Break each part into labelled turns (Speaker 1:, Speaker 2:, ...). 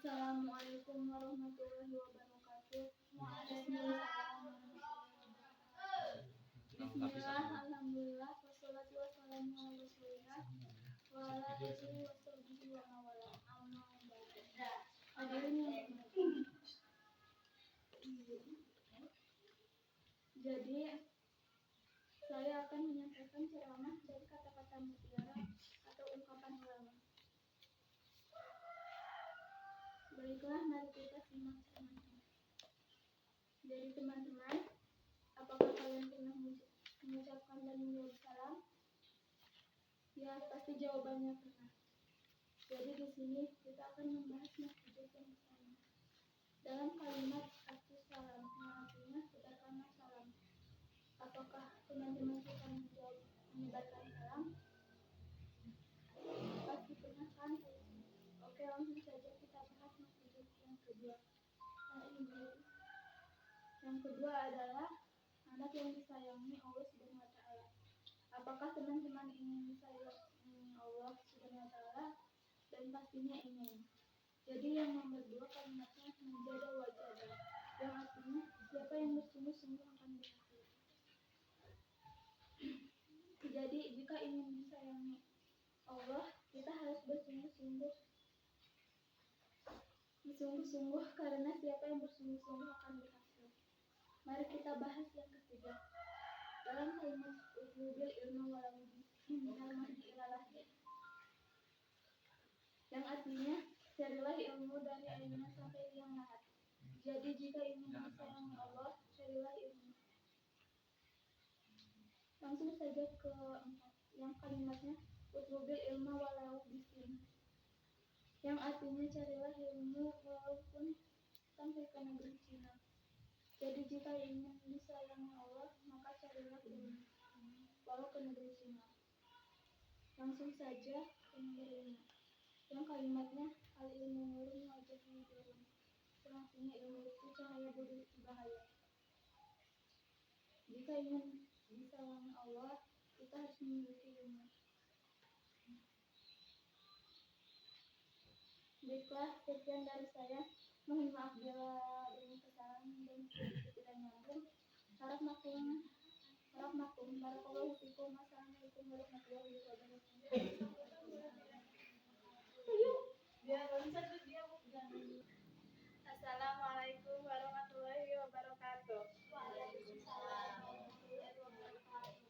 Speaker 1: Assalamualaikum warahmatullahi wabarakatuh. Bismillah, alhamdulillah, wassalatu wassalamu ala rasulillah wa ala alihi wa sahbihi wa mawala. Amma ba'du. Hadirin yang jadi saya akan menyampaikan ceramah dari kata-kata mutiara atau ungkapan ulama. Baiklah, mari kita simak ceramahnya. Jadi teman-teman, apakah kalian pernah mengucapkan dan menjawab salam? Ya, pasti jawabannya pernah. Jadi di sini kita akan membahas maksud yang pertama. Dalam kalimat arti salam, yang artinya sebarkanlah salam. Apakah teman-teman suka menyebarkan salam? Pasti pernah kan? Oke, langsung saja kita bahas maksud yang kedua. Yang kedua adalah anak yang disayangi Allah Subhanahu wa taala. Apakah teman-teman ingin disayangi Allah Subhanahu wa taala? Dan pastinya ingin. Jadi yang nomor 2 kalimatnya menjadi wajada, yang artinya siapa yang bersungguh-sungguh akan berhasil. Jadi jika ingin disayangi Allah, kita harus bersungguh-sungguh karena siapa yang bersungguh-sungguh akan berhasil. Mari kita bahas yang ketiga. Dalam kalimat utlubil ilmu walau minal mahdi ilal lahdi, yang artinya carilah ilmu dari ayunan sampai liang lahat. Jadi jika ingin disayangi Allah, carilah ilmu. Langsung saja ke yang kalimatnya utlubil ilmu walau bisin, yang artinya carilah ilmu walaupun sampai ke negeri Cina. Jadi jika ingin disayangi Allah, maka carilah ilmu walau ke negeri Cina. Langsung saja ke nomor 5, yang kalimatnya al ilmu nurun wajah nurun, yang artinya ilmu itu cahaya budi bahaya. Jika ingin disayangi Allah, kita harus memiliki ilmu. Baiklah, sekian dari saya. Mohon maaf bila dengan kesalahan dan tidak nyambung. Harap maklum. Barakallahu fikum. Assalamualaikum warahmatullahi wabarakatuh. Assalamualaikum warahmatullahi wabarakatuh.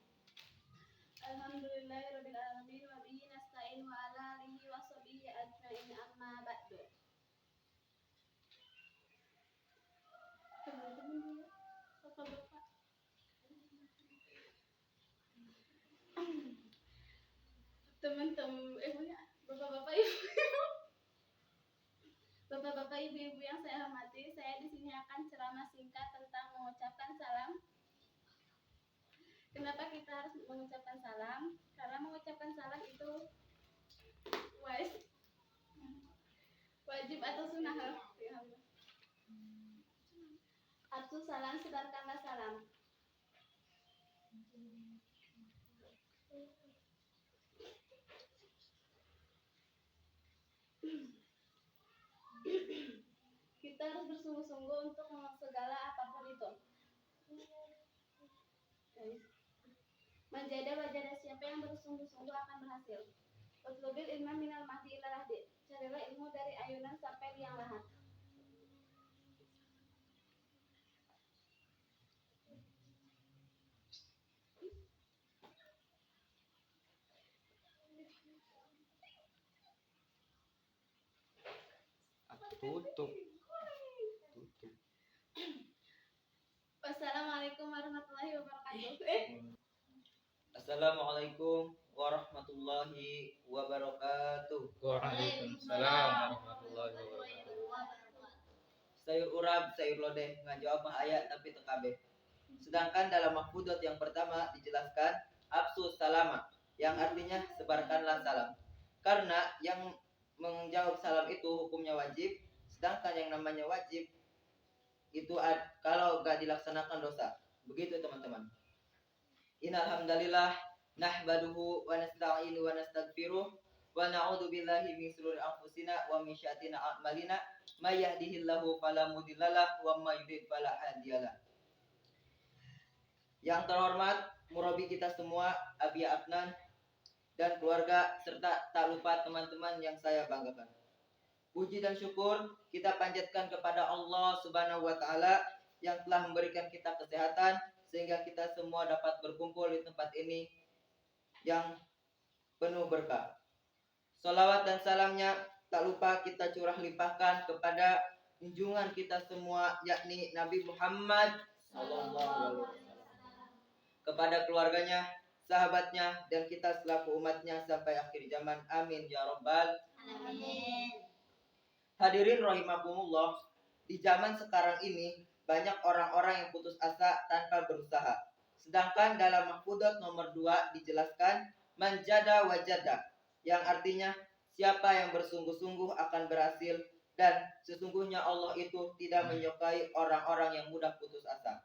Speaker 1: Alhamdulillahirabbil alamin wa bihi nasta'in wa ala alihi wa sahbihi ajma'in, amma ba'du. Teman-teman, Bapak-bapak, ibu-ibu yang saya hormati, saya di sini akan ceramah singkat tentang mengucapkan salam. Kenapa kita harus mengucapkan salam? Karena mengucapkan salam itu wajib atau sunnah. Artu salam, sebarkanlah salam. Kita harus bersungguh-sungguh untuk segala apapun itu. Menjadi wajah siapa yang bersungguh-sungguh akan berhasil. Utlubil ilma minal mahdi ilal lahdi, carilah ilmu dari ayunan sampai liang lahat.
Speaker 2: Tutup.
Speaker 1: Wassalamualaikum warahmatullahi wabarakatuh.
Speaker 2: Assalamualaikum warahmatullahi wabarakatuh.
Speaker 3: Waalaikumsalam warahmatullahi wabarakatuh.
Speaker 2: Sayur urap, sayur lodeh, ngajawab mah ayat tapi tekabe. Sedangkan dalam mahfudot yang pertama dijelaskan absus salama, yang artinya sebarkanlah salam. Karena yang menjawab salam itu hukumnya wajib, sedangkan yang namanya wajib itu kalau gak dilaksanakan dosa. Begitu teman-teman. Innal hamdalillah nahmaduhu wa nasta'inu wa nastaghfiruh wa na'udzu billahi min shururi anfusina wa min syarri a'malina may yahdihillahu fala mudhillalah wa may yudhlil fala hadiyalah. Yang terhormat murabi kita semua, Abi Adnan dan keluarga, serta tak lupa teman-teman yang saya banggakan. Puji dan syukur kita panjatkan kepada Allah Subhanahu wa taala yang telah memberikan kita kesehatan sehingga kita semua dapat berkumpul di tempat ini yang penuh berkah. Salawat dan salamnya tak lupa kita curah limpahkan kepada junjungan kita semua, yakni Nabi Muhammad sallallahu alaihi wasallam, kepada keluarganya, sahabatnya, dan kita selaku umatnya sampai akhir zaman. Amin ya rabbal
Speaker 1: Amin.
Speaker 2: Hadirin rahimakumullah, di zaman sekarang ini banyak orang-orang yang putus asa tanpa berusaha. Sedangkan dalam Mahfudzat nomor 2 dijelaskan manjada wajada, yang artinya siapa yang bersungguh-sungguh akan berhasil, dan sesungguhnya Allah itu tidak menyukai orang-orang yang mudah putus asa.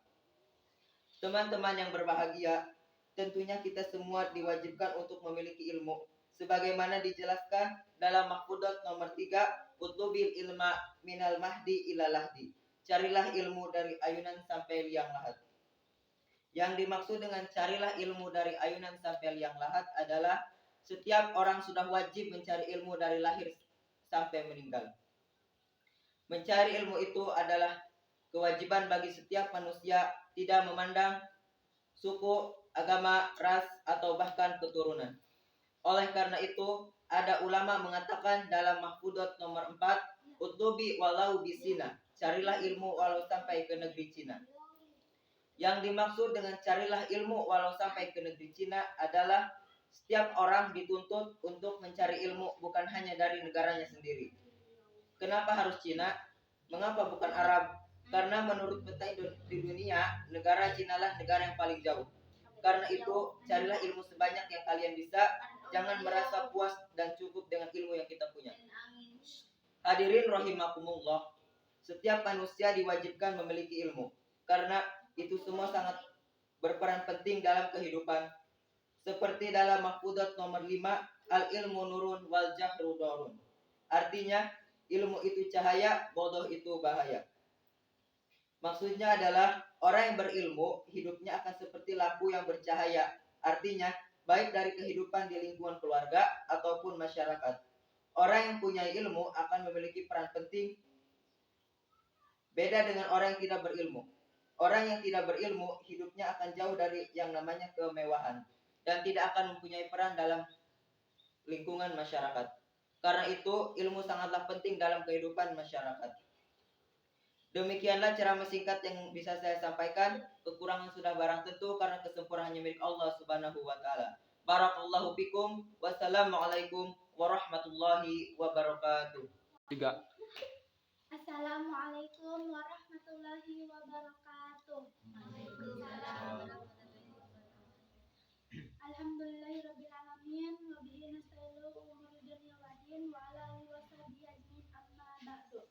Speaker 2: Teman-teman yang berbahagia, tentunya kita semua diwajibkan untuk memiliki ilmu sebagaimana dijelaskan dalam Mahfudzat nomor 3, utlubil ilma minal mahdi ila lahdi. Carilah ilmu dari ayunan sampai liang lahat. Yang dimaksud dengan carilah ilmu dari ayunan sampai liang lahat adalah setiap orang sudah wajib mencari ilmu dari lahir sampai meninggal. Mencari ilmu itu adalah kewajiban bagi setiap manusia, tidak memandang suku, agama, ras, atau bahkan keturunan. Oleh karena itu, ada ulama mengatakan dalam Mahfudzat nomor 4, utlubi walau bisina, carilah ilmu walau sampai ke negeri Cina. Yang dimaksud dengan carilah ilmu walau sampai ke negeri Cina adalah setiap orang dituntut untuk mencari ilmu bukan hanya dari negaranya sendiri. Kenapa harus Cina? Mengapa bukan Arab? Karena menurut peta di dunia, negara Cina lah negara yang paling jauh. Karena itu, carilah ilmu sebanyak yang kalian bisa. Jangan merasa puas dan cukup dengan ilmu yang kita punya. Hadirin rahimakumullah, setiap manusia diwajibkan memiliki ilmu, karena itu semua sangat berperan penting dalam kehidupan. Seperti dalam Mahfudzat nomor 5, al-ilmu nurun wal jahru darun. Artinya, ilmu itu cahaya, bodoh itu bahaya. Maksudnya adalah orang yang berilmu hidupnya akan seperti lampu yang bercahaya. Artinya, baik dari kehidupan di lingkungan keluarga ataupun masyarakat. Orang yang punya ilmu akan memiliki peran penting, beda dengan orang yang tidak berilmu. Orang yang tidak berilmu hidupnya akan jauh dari yang namanya kemewahan dan tidak akan mempunyai peran dalam lingkungan masyarakat. Karena itu, ilmu sangatlah penting dalam kehidupan masyarakat. Demikianlah ceramah singkat yang bisa saya sampaikan. Kekurangan sudah barang tentu karena kesempurnaan hanya milik Allah Subhanahu wa taala. Barakallahu fikum. Wassalamualaikum warahmatullahi wabarakatuh.
Speaker 3: 3.
Speaker 1: Assalamualaikum warahmatullahi wabarakatuh. Alhamdulillahirabbil alamin wa bihi nasta'inu umuri dunya wa din wa ala alihi washabihi ajmain amma ba'du.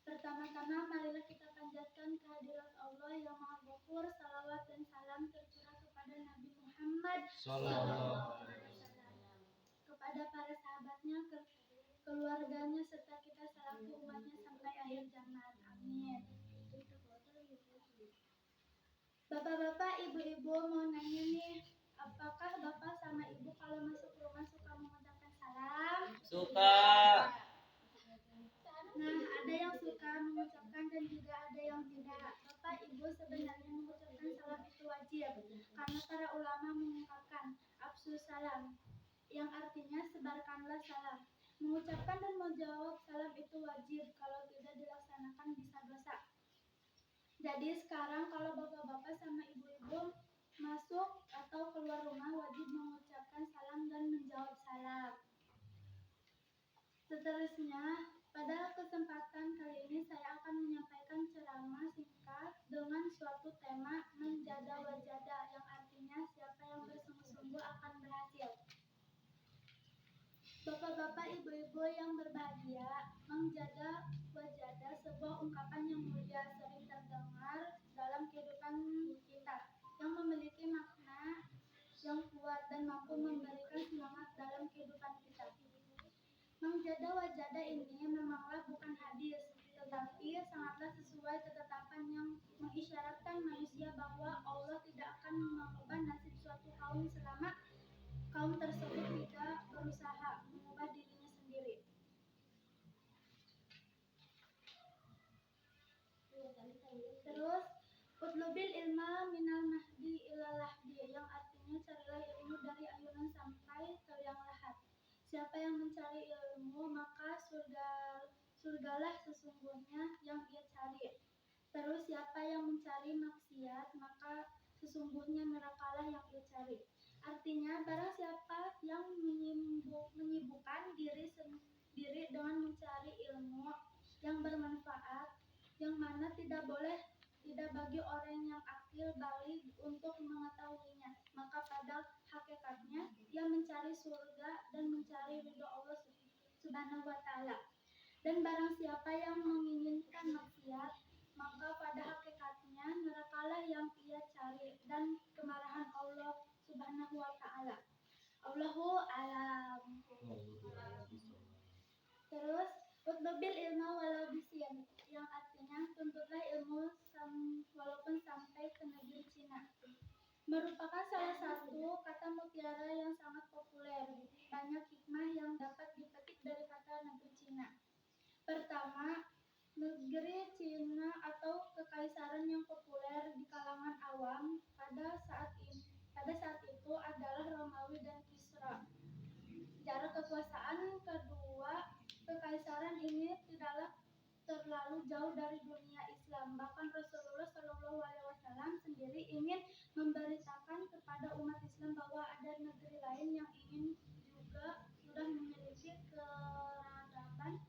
Speaker 1: Pertama-tama marilah kita panjatkan kehadirat Allah yang Maha Ghafur, salawat dan salam tercurah kepada Nabi Muhammad sallallahu alaihi wasallam, kepada para sahabatnya, keluarganya serta kita selaku umatnya sampai akhir zaman. Amin. Bapak-bapak, ibu-ibu mau nanya nih, apakah bapak sama ibu kalau masuk rumah suka mengucapkan salam?
Speaker 2: Suka.
Speaker 1: Nah, ada yang suka mengucapkan dan juga ada yang tidak. Bapak, ibu, sebenarnya mengucapkan salam itu wajib, karena para ulama mengungkapkan afsus salam, yang artinya sebarkanlah salam. Mengucapkan dan menjawab salam itu wajib, kalau tidak dilaksanakan bisa dosa. Jadi sekarang kalau bapak-bapak sama ibu-ibu masuk atau keluar rumah wajib mengucapkan salam dan menjawab salam. Seterusnya, pada kesempatan kali ini saya akan menyampaikan ceramah singkat dengan suatu tema menjada wajada, yang artinya siapa yang bersungguh-sungguh akan berhasil. Bapak-bapak, ibu-ibu yang berbahagia, menjada wajada sebuah ungkapan yang mulia, sering terdengar dalam kehidupan kita, yang memiliki makna yang kuat dan mampu memberikan semangat dalam kehidupan kita. Mangjada wajada ini memanglah bukan hadis, tetapi sangatlah sesuai ketetapan yang mengisyaratkan manusia bahwa Allah tidak akan mengubah nasib suatu kaum selama kaum tersebut tidak berusaha mengubah dirinya sendiri. Terus utlubil ilma minal mahdi ilal lahdi, yang artinya carilah ilmu dari ayunan sampai ke liang lahat. Siapa yang mencari ilmu maka surgalah sesungguhnya yang ia cari. Terus siapa yang mencari maksiat maka sesungguhnya nerakalah yang ia cari. Artinya barang siapa yang menyibukkan diri sendiri dengan mencari ilmu yang bermanfaat, yang mana tidak bagi orang yang akil balik untuk mengetahuinya, maka pada hakikatnya ia mencari surga dan mencari ridho Allah Subhanahu wa taala. Dan barang siapa yang menginginkan maksiat, maka pada hakikatnya nerakalah yang ia cari dan kemarahan Allah Subhanahu wa taala. Allahu alam. Terus utlubil ilma walau bisyan, yang artinya tuntutlah ilmu walaupun sampai ke negeri Cina. Merupakan salah satu kata mutiara yang sangat populer. Banyak hikmah yang dapat dipetik dari kata negeri Cina. Pertama, negeri Cina atau kekaisaran yang populer di kalangan awam pada saat itu adalah Romawi dan Kisra. Jarak kekuasaan kedua kekaisaran ini tidaklah terlalu jauh dari dunia Islam. Bahkan Rasulullah SAW sendiri ingin memberitakan kepada umat Islam bahwa ada negeri lain yang ingin juga sudah memiliki peradaban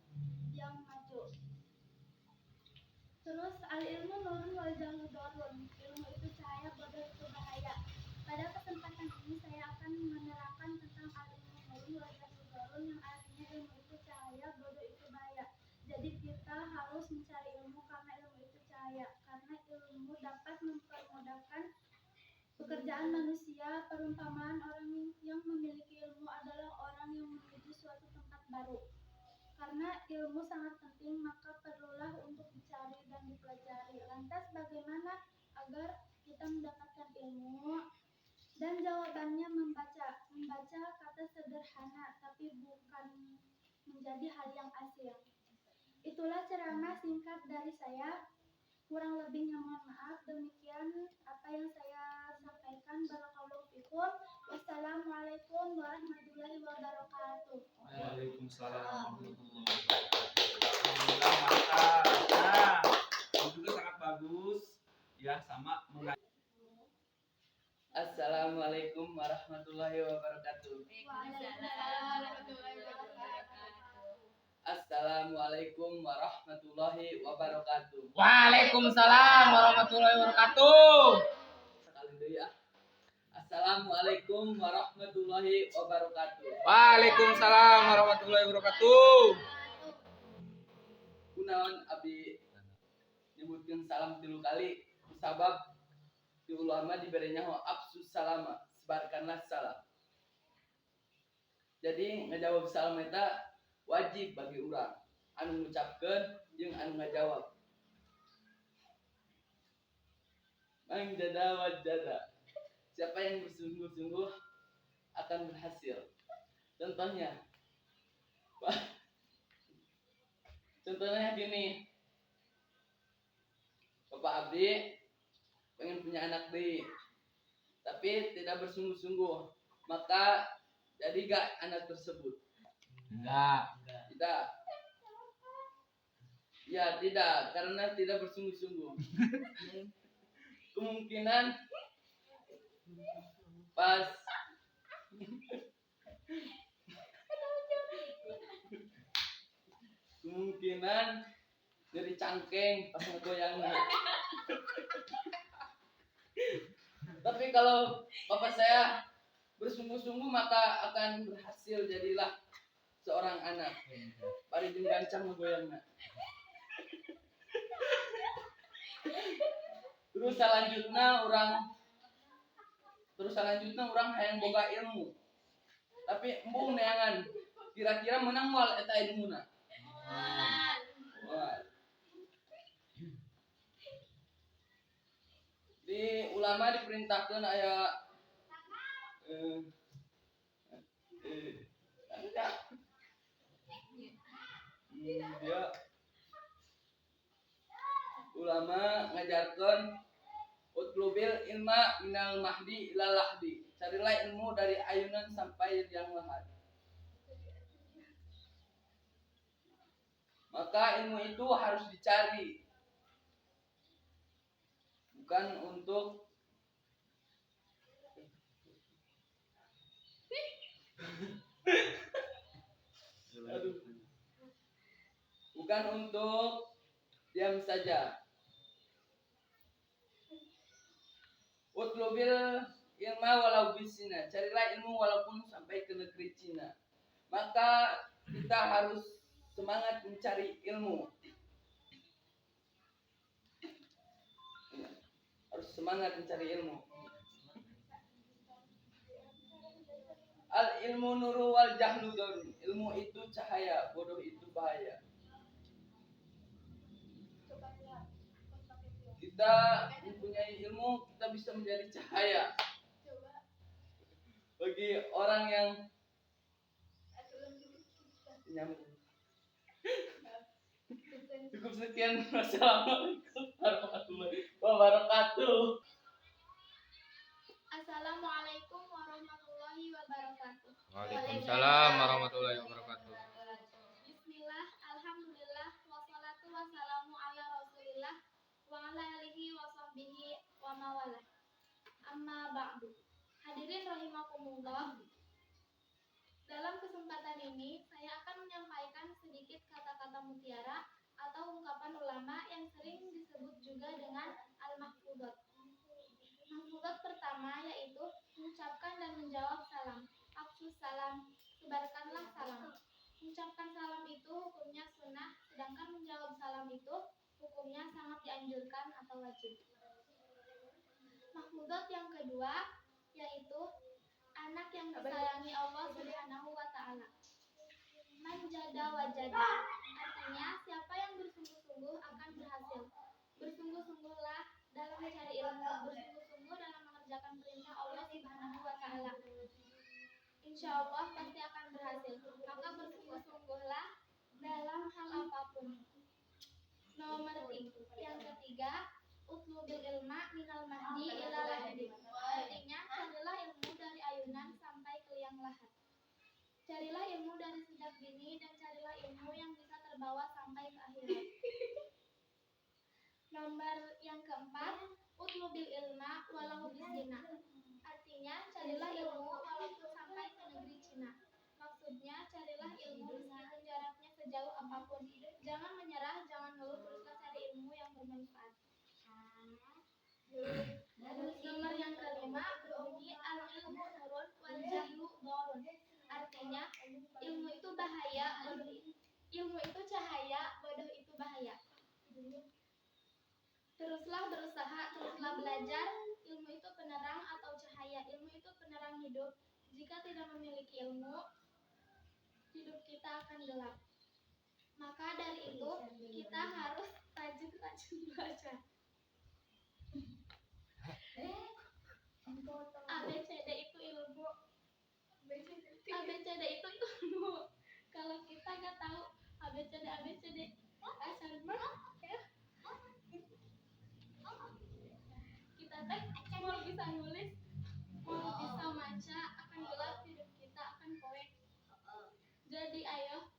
Speaker 1: yang maju. Terus al-ilmu nurun wal jahlu darun. Ilmu itu cahaya, bodoh itu bahaya. Pada kesempatan ini saya akan menerangkan tentang al-ilmu nurun wal jahlu darun, yang artinya ilmu itu cahaya, bodoh itu bahaya. Jadi kita harus mencari ilmu karena ilmu itu cahaya, karena ilmu dapat mempermudahkan pekerjaan manusia. Perumpamaan orang yang memiliki ilmu adalah orang yang menuju suatu tempat baru. Karena ilmu sangat penting, maka perlulah untuk dicari dan dipelajari. Lantas bagaimana agar kita mendapatkan ilmu? Dan jawabannya membaca. Membaca kata sederhana, tapi bukan menjadi hal yang asing. Itulah ceramah singkat dari saya. Kurang lebihnya mohon maaf. Demikian apa yang saya sampaikan. Barakallahu fikum. Wassalamualaikum warahmatullahi wabarakatuh.
Speaker 3: Waalaikumsalam warahmatullahi wabarakatuh. Alhamdulillah, mantap. Nah, itu juga sangat bagus ya, sama
Speaker 2: Assalamualaikum warahmatullahi wabarakatuh. Assalamualaikum warahmatullahi wabarakatuh.
Speaker 3: Waalaikumsalam warahmatullahi wabarakatuh.
Speaker 2: Sekali dulu ya. Assalamualaikum warahmatullahi wabarakatuh.
Speaker 3: Waalaikumsalam warahmatullahi wabarakatuh.
Speaker 2: Kunaon abdi nyebutkeun salam 3 kali sabab di ulama diberi nyaho absus salama, sebarkanlah salam. Jadi ngajawab salam eta wajib bagi urang anu ngucapkeun jeung anu ngajawab. Mangjada wajada. Siapa yang bersungguh-sungguh akan berhasil. Contohnya gini. Bapak abdi pengen punya anak deui, tapi tidak bersungguh-sungguh, maka jadi gak anak tersebut?
Speaker 3: Enggak.
Speaker 2: Tidak. Ya tidak, karena tidak bersungguh-sungguh. Kemungkinan pas dari cangkeng pas ngegoyangnya. Tapi kalau bapak saya bersungguh-sungguh maka akan berhasil, jadilah seorang anak. Bari jeung gancang ngegoyangna. Terus selanjutnya orang hayang boga ilmu. Tapi embung neangan
Speaker 3: kira-kira menang wal eta ilmuna. Wal. Di ulama diperintahkan aya dia ulama ngajarkan utlubil ilma minal mahdi ilal lahdi. Carilah ilmu dari ayunan sampai liang lahat. Maka ilmu itu harus dicari, bukan untuk bukan untuk diam saja. Utlubil ilma walau bisina, carilah ilmu walaupun sampai ke negeri Cina. Maka kita harus semangat mencari ilmu. Harus semangat mencari ilmu. Al ilmu nuru wal jahlu darun. Ilmu itu cahaya, bodoh itu bahaya. Kita mempunyai ilmu, kita bisa menjadi cahaya bagi orang yang nyambung. Cukup sekian. Wassalamualaikum warahmatullahi wabarakatuh.
Speaker 1: Assalamualaikum warahmatullahi wabarakatuh.
Speaker 3: Waalaikumsalam warahmatullahi wabarakatuh.
Speaker 1: Bismillah, alhamdulillah, wassalatu wassalamu ala rasulillah wa ala alihi wa sahbihi wa mawalah. Amma ba'du. Hadirin rahimakumullah. Dalam kesempatan ini saya akan menyampaikan sedikit kata-kata mutiara atau ungkapan ulama yang sering disebut juga dengan al-mahfudat. Mahfudat pertama yaitu mengucapkan dan menjawab salam. Afsus salam, sebarkanlah salam. Mengucapkan salam itu hukumnya sunnah, sedangkan menjawab salam itu hukumnya sangat dianjurkan atau wajib. Mahfudat yang kedua yaitu anak yang disayangi Allah Subhanahu wa taala. Manjada wajada, artinya siapa yang bersungguh-sungguh akan berhasil. Bersungguh-sungguhlah dalam mencari ilmu, bersungguh-sungguh dalam mengerjakan perintah Allah Subhanahu wa taala. Insya Allah pasti akan berhasil. Maka bersungguh-sungguhlah dalam hal apapun. Nomor 3, yang ketiga, utlubil ilma minal mahdi ilal lahdi. Artinya carilah ilmu dari ayunan sampai ke liang lahat. Carilah ilmu dari sejak dini dan carilah ilmu yang bisa terbawa sampai ke akhirat. Nomor yang keempat, utlubil ilma walau bisina. Artinya carilah ilmu walaupun sampai ke negeri Cina. Maksudnya carilah ilmu meskipun jaraknya sejauh apapun. Jangan menyerah, jangan ngeluh, teruslah cari ilmu yang bermanfaat. Nomor yang kelima, berbunyi al-ilmu nurun wal jahlu dorun. Artinya ilmu itu bahaya, ilmu itu cahaya, bodoh itu bahaya. Teruslah berusaha, teruslah belajar. Ilmu itu penerang atau cahaya. Ilmu itu penerang hidup. Jika tidak memiliki ilmu, hidup kita akan gelap. Maka dari itu kita harus rajin-rajin belajar. ABCD itu ilmu. ABCD itu ilmu. Kalau kita nggak tahu ABCD asal kita mau bisa nulis, mau bisa baca, akan gelap hidup kita, akan poek. Jadi ayo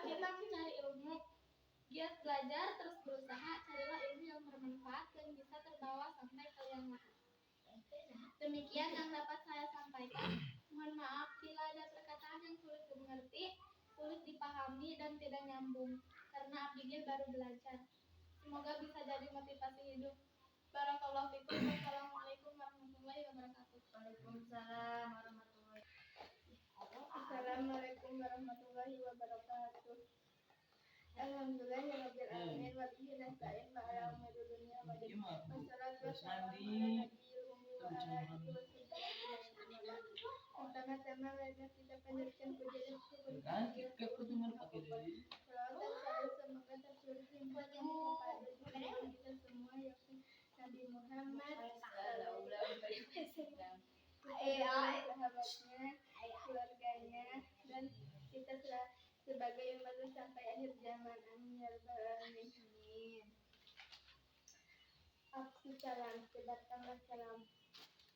Speaker 1: kita mencari ilmu, giat belajar, terus berusaha, carilah ilmu yang bermanfaat dan bisa terbawa sampai ke liang lahat. Demikian yang dapat saya sampaikan. Mohon maaf bila ada perkataan yang sulit dimengerti, sulit dipahami dan tidak nyambung karena Abigil baru belajar. Semoga bisa jadi motivasi hidup. Barakallahu fikum. Wassalamualaikum warahmatullahi wabarakatuh.
Speaker 4: Waalaikumsalam warahmatullahi wabarakatuh.
Speaker 1: Assalamualaikum warahmatullahi wabarakatuh. Alhamdulillahirabbil alamin wa bihi nasta'in ala umuri dunya wa din. Wassalatu wassalamu ala nabiyil ummi wa Pertama-tama marilah kita panjatkan puja dan syukur
Speaker 3: Kan
Speaker 1: kehadirat
Speaker 3: kayak
Speaker 1: Allah
Speaker 3: pertemuan
Speaker 1: Maha
Speaker 3: pakai
Speaker 1: Esa.
Speaker 3: dari
Speaker 1: Selawat dan salam semoga tercurah limpahkan kepada junjungan kita semua yakni Nabi Muhammad sallallahu alaihi wasallam. Sahabatnya, keluarganya, dan kita sebagai umat sampai akhir zaman. Amin ya rabbal alamin. Aksi salam, sebarkanlah salam.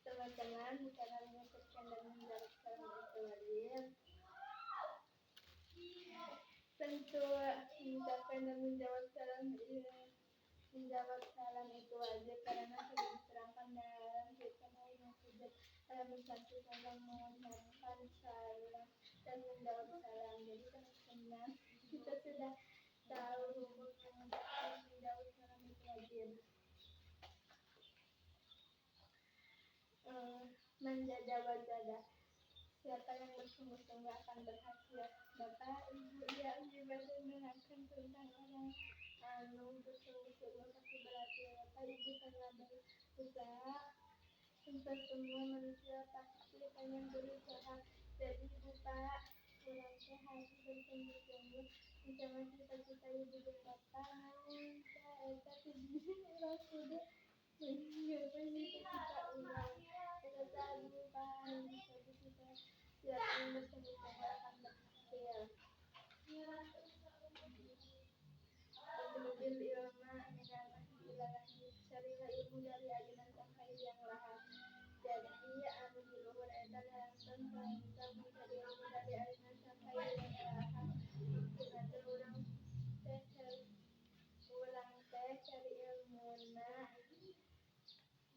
Speaker 1: Teman-teman, cara mengucapkan dan menjawab salam itu wajib. Tentu mengucapkan dan menjawab salam itu wajib karena sudah diterangkan dalam kitab Al-Maqsudat halaman 1 tentang mengucapkan salam dan menjawab salam. Jadi teman-teman, kita sudah tahu hukum mengucapkan dan menjawab salam itu wajib. Menjaga wajada. Siapa yang bersungguh-sungguh akan berhasil. Bapak, Ibu yang diperdengarkan tentang orang bersungguh-sungguh pasti berhasil. Bapak, Ibu telah berusaha. Untuk semua manusia pasti pengen berusaha. Jadi Bapak, kurang harus bersungguh-sungguh mencapai cita-cita Ibu dan Bapak. Tapi di orang sudah menggapai cita-cita ulang. Kita tahu Pak, siapa yang bersungguh-sungguh akan berhasil. Lebih ilmu dengan ilahi, carilah ilmu dari ayunan sampai yang lahat. Jadi anu di luhur eta dalam kita mencari ilmu dari ayunan sampai yang lahat. Mungkin ada ulang cari ilmu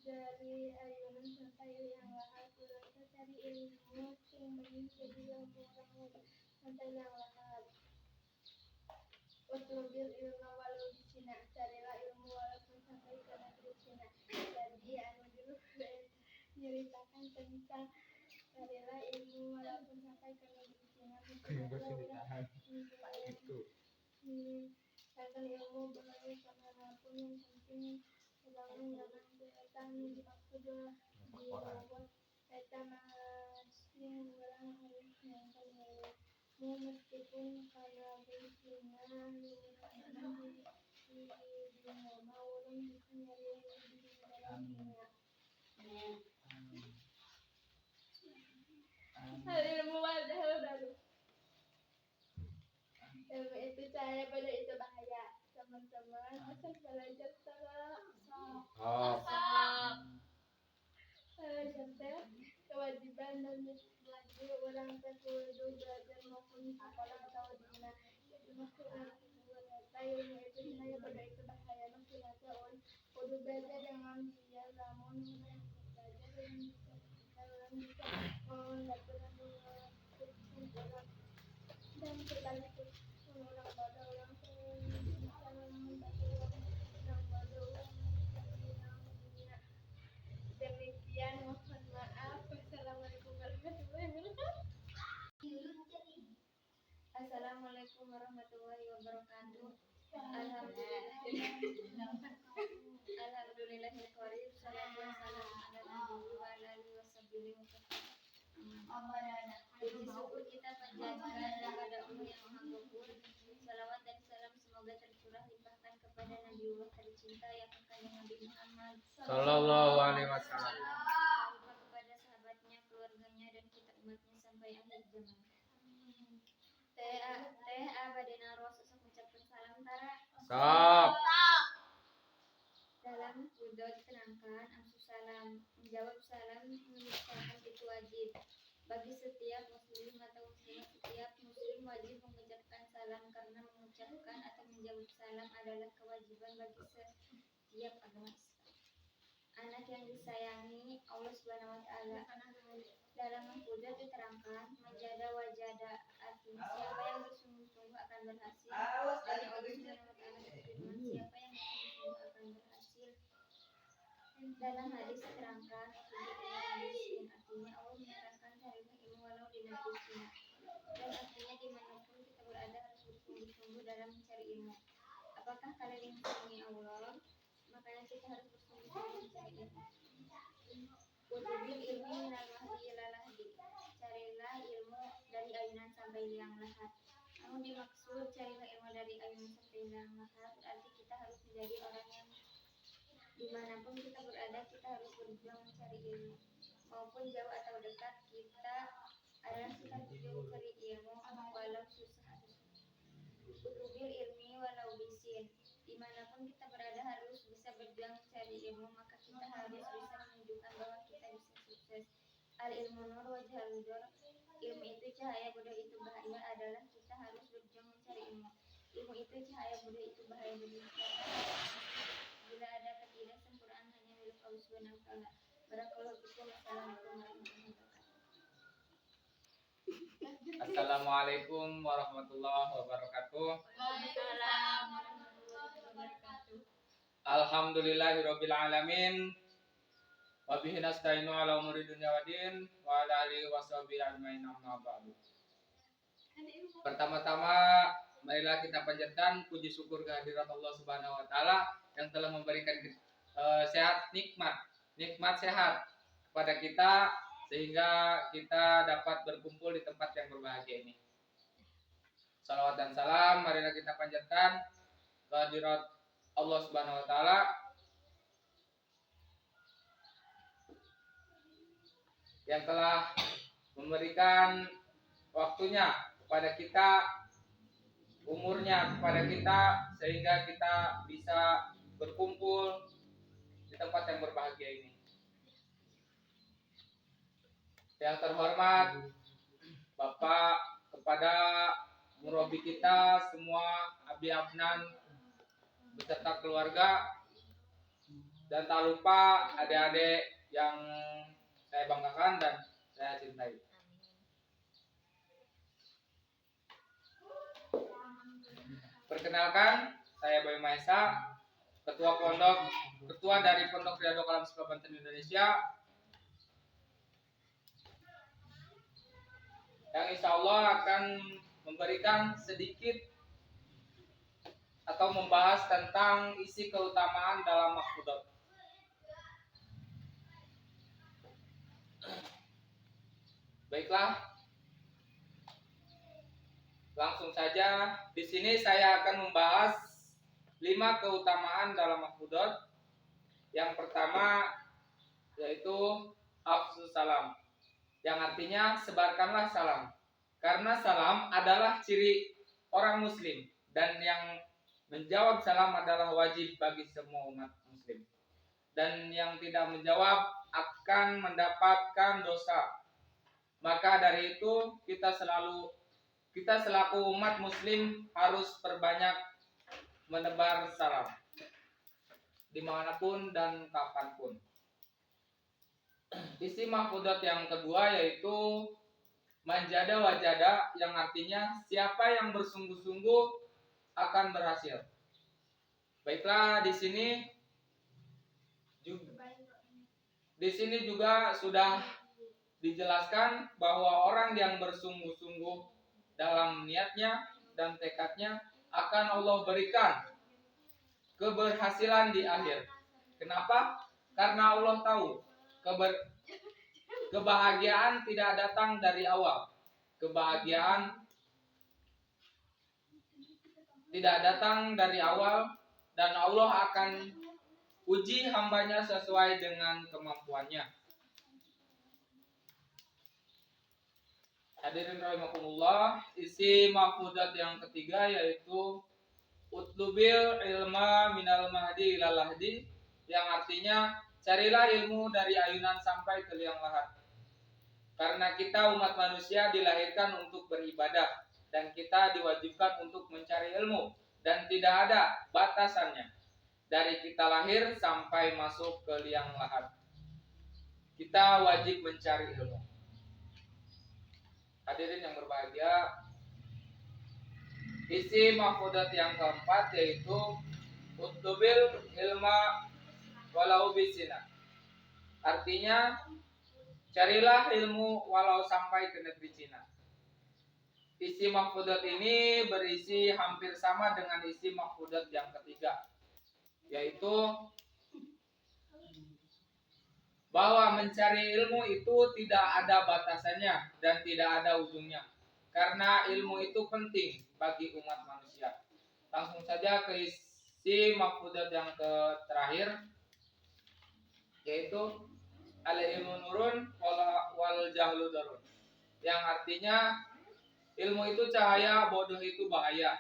Speaker 1: dari ayunan sampai yang lahat. Ulang cari ilmu sing menjadi ilmu orang sampai yang lahat. Utlubil ilmu walau di Cina, carilah ilmu walaupun sampai ke negeri Cina. Jadi anu dulu nyeritakan tentang carilah ilmu walaupun sampai ke negeri Cina. Carilah ilmu melalui kemanapun yang penting orangnya jangan kelihatan yang dimaksud di luar eta masing orang harus yang meskipun karena bensinnya di dunia mau orang bisa nyari di dalam dunia. Ilmu wajah baru. Ilmu itu cahaya, pada itu bahaya. Teman-teman, asal belajar belajar kewajiban dan belajar orang terkudu belajar maupun sekolah atau dina. Jadi maksudnya ilmu itu cahaya, pada itu bahaya. Maksudnya kudu belajar dengan dia, namun belajar dengan orang bisa mendapat orang dan sebaliknya orang bodoh orang bisa membantu orang bodoh dunia. Demikian, mohon maaf. Wassalamualaikum warahmatullahi wabarakatuh. Assalamualaikum warahmatullahi wabarakatuh. Alhamdulillahirobbilalamin. Salatu wassalamu ala nabiyyi wa ala alihi washabihi wasallam. Puji syukur kita panjatkan kepada Allah yang Maha Ghafur. Salawat dan salam semoga tercurah limpahkan kepada Nabiullah tercinta yang kekayaan Nabi Muhammad
Speaker 5: Sallallahu alaihi wasallam.
Speaker 1: Kepada sahabatnya, keluarganya, dan kita umatnya sampai akhir zaman. Teh Badena Ros mengucapkan salam tara.
Speaker 5: Sok.
Speaker 1: Dalam kudo diterangkan amsu salam, menjawab salam mengucapkan itu wajib. Bagi setiap muslim atau muslimah, setiap muslim wajib mengucapkan salam karena mengucapkan atau menjawab salam adalah kewajiban bagi setiap agama Islam. Anak yang disayangi Allah Subhanahu wa taala. Dalam Al-Qur'an diterangkan menjada wajada, artinya siapa yang bersungguh-sungguh akan berhasil. Dan Allah Subhanahu wa taala berfirman, siapa yang bersungguh-sungguh akan berhasil. Dalam hadis diterangkan artinya Allah menyarankan carilah ilmu walau di negeri Cina. Dan artinya dimanapun kita berada harus bersungguh-sungguh dalam mencari ilmu. Apakah kalian yang disayangi Allah? Makanya kita harus bersungguh-sungguh mencari ilmu.
Speaker 4: minal mahdi ila lahdi. Carilah ilmu dari ayunan sampai liang lahat. Namun dimaksud carilah ilmu dari ayunan sampai liang lahat berarti kita harus menjadi orang yang dimanapun kita berada kita harus berjuang mencari ilmu. Maupun jauh atau dekat kita berjuang mencari ilmu walau susah. Utlubil ilmi walau bisin. Dimanapun kita berada harus bisa berjuang mencari ilmu, maka kita harus bisa menunjukkan bahwa kita bisa sukses. Al ilmu nur wajhal nur. Ilmu itu cahaya, bodoh itu bahaya adalah kita harus berjuang mencari ilmu. Ilmu itu cahaya, bodoh itu bahaya bila ada ketidaksempurnaan hanya milik Allah Subhanahu wa taala. Barakallahu fikum. Assalamualaikum warahmatullahi wabarakatuh.
Speaker 5: Assalamualaikum warahmatullahi wabarakatuh.
Speaker 4: Waalaikumsalam warahmatullahi wabarakatuh.
Speaker 5: Alhamdulillahirabbil alamin. Wa bihi nasta'inu ala umuri dunya waddin wa ala alihi washabihi ajmain amma ba'du. Pertama-tama marilah kita panjatkan puji syukur kehadirat Allah Subhanahu wa taala yang telah memberikan sehat nikmat sehat kepada kita sehingga kita dapat berkumpul di tempat yang berbahagia ini. Salawat dan salam marilah kita panjatkan kehadirat Allah Subhanahu wa taala yang telah memberikan waktunya kepada kita, umurnya kepada kita sehingga kita bisa berkumpul di tempat yang berbahagia ini. Yang terhormat Bapak kepada murabi kita semua, Abi Afnan beserta keluarga, dan tak lupa adik-adik yang saya banggakan dan saya cintai. Perkenalkan, saya Boy Maesa, ketua dari Pondok Riyadhah Kalam Sekolah Banten Indonesia, yang insya Allah akan memberikan sedikit atau membahas tentang isi keutamaan dalam mahfudzat. Baiklah, langsung saja. Di sini saya akan membahas 5 keutamaan dalam mahfudzat. Yang pertama yaitu afsus salam, yang artinya sebarkanlah salam. Karena salam adalah ciri orang muslim dan yang menjawab salam adalah wajib bagi semua umat muslim. Dan yang tidak menjawab akan mendapatkan dosa. Maka dari itu kita selaku umat muslim harus perbanyak menebar salam dimanapun dan kapanpun. Isi mahfudzat yang kedua yaitu manjada wajada, yang artinya siapa yang bersungguh-sungguh akan berhasil. Baiklah, di sini juga sudah dijelaskan bahwa orang yang bersungguh-sungguh dalam niatnya dan tekadnya akan Allah berikan keberhasilan di akhir. Kenapa? Karena Allah tahu kebahagiaan tidak datang dari awal. Kebahagiaan tidak datang dari awal dan Allah akan uji hambanya sesuai dengan kemampuannya. Hadirin rahimakumullah, isi mahfudzat yang ketiga yaitu utlubil ilma minal mahdi ilal lahdi, yang artinya carilah ilmu dari ayunan sampai ke liang lahat. Karena kita umat manusia dilahirkan untuk beribadah dan kita diwajibkan untuk mencari ilmu dan tidak ada batasannya. Dari kita lahir sampai masuk ke liang lahat, kita wajib mencari ilmu. Hadirin yang berbahagia, isi mahfudzat yang keempat yaitu utlubil ilma walau bisina. Artinya carilah ilmu walau sampai ke negeri Cina. Isi mahfudzat ini berisi hampir sama dengan isi mahfudzat yang ketiga, yaitu bahwa mencari ilmu itu tidak ada batasannya dan tidak ada ujungnya. Karena ilmu itu penting bagi umat manusia. Langsung saja ke isi mafhudat yang terakhir, yaitu al-ilmu nurun wal jahlu darun. Yang artinya ilmu itu cahaya, bodoh itu bahaya.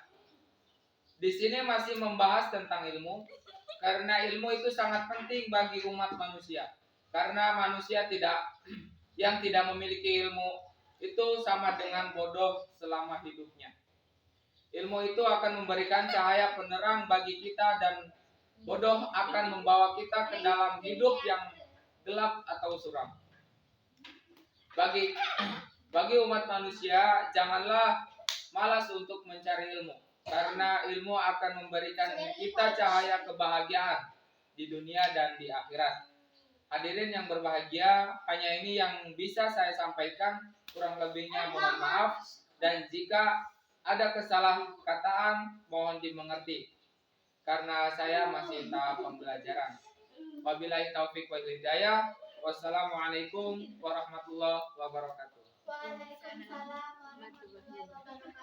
Speaker 5: Di sini masih membahas tentang ilmu, karena ilmu itu sangat penting bagi umat manusia. Karena manusia yang tidak memiliki ilmu itu sama dengan bodoh selama hidupnya. Ilmu itu akan memberikan cahaya penerang bagi kita, dan bodoh akan membawa kita ke dalam hidup yang gelap atau suram. Bagi umat manusia, janganlah malas untuk mencari ilmu, karena ilmu akan memberikan kita cahaya kebahagiaan di dunia dan di akhirat. Hadirin yang berbahagia, hanya ini yang bisa saya sampaikan, kurang lebihnya mohon maaf, dan jika ada kesalahkataan mohon dimengerti, karena saya masih tahap pembelajaran. Wabillahi taufik wal hidayah. Wassalamualaikum warahmatullahi wabarakatuh.
Speaker 1: Waalaikumsalam warahmatullahi wabarakatuh.